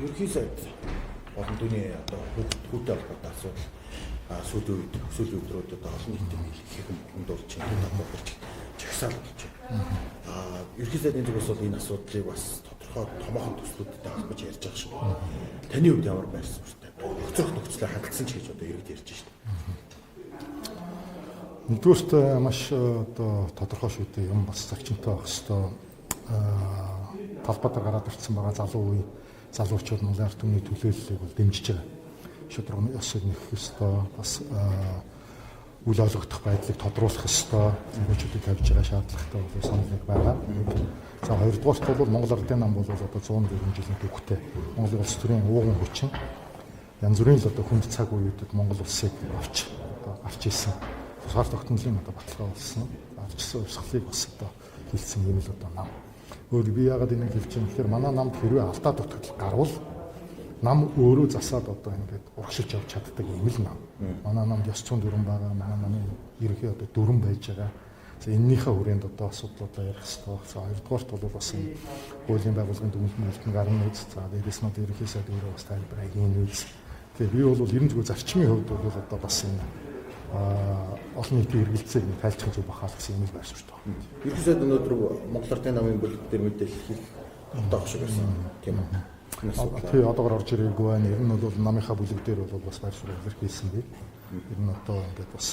ерхий сайд олон дүний одоо хүүтэй холбоотой асуудал сүүлийн өдрүүд одоо олон нийтийн ихэнх хүндүүлж байгаа чагсаал болж байна. Ерхий сайдын зүгээс бол энэ асуудлыг бас тодорхой томоохон төслүүдтэй холбож ярьж байгаа шүү. Таны хувьд ямар байсан бэ? Огцрох нөхцөлөөр хангалтсан ч гэж одоо иргэд ярьж байна шүү. Нэгдүгээрт маш одоо тодорхой шүү дээ. Юм бас зарчимтай байх хэвээр талбайд гараад ирсэн байгаа залуучууд нь ард түмний төлөөллийг бол дэмжиж байгаа. Шударганы ёсыг нэх хэвээр бас үл ойлгох байдлыг тодруулах хэвээр зохиолчдыг тавьж байгаа шаардлагатай бол санал нэг байгаа. За хоёрдугаарт бол Монгол Ардын нам бол одоо 100 жилийн түүхтэй Монгол улс төрийн ууган хүчин янз бүрийн л одоо хүнд цаг үеүүдэд Монгол улсыг авч ирсэн. Тусгаар тогтнолын одоо баталгаа болсон. Авчсан урсгалыг бас одоо хэлсэн юм л одоо нам. Өөр би яагаад энийг хэлж байгаа юм гэхээр манай намд хэрвээ алдаа дутагдал гарвал нам өөрөө засаад одоо ингээд урагшилж явж чаддаг юм л нам. Манай намд ёс зүйн дүрэн байгаа, манай намын ерөнхий одоо дүрэн байж байгаа. За энэнийхээ хүрээнд одоо асуудлуудаа ярих хэрэгтэй. За хоёрдугаарт бол бас энэ хуулийн байгууллагын дүгнэлтийн гарна үз. За дээрээс нь ерөнхий сайд өөрөө бас тайлбарыг ийн үз. Тэгэхээр би бол ерөн зүгээр зарчмын хувьд бол одоо бас энэ олон нийтийн эргэлзээг тайлбарлах зүйл бахаал гэсэн юм л байсан шүү дээ. Ерөнхий сайд өнөөдөр Монгол Ардын намын бүлэг дээр мэдээлэл хийх одоо шиг байсан тийм үү? Тэгээ одоогор орж ирээгүй байна. Ер нь бол намынхаа бүлэг дээр бол бас байр суурь илэрхийлсэн би. Ер нь одоо ингээд бас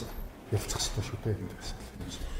ярилцах хэрэгтэй шүү дээ.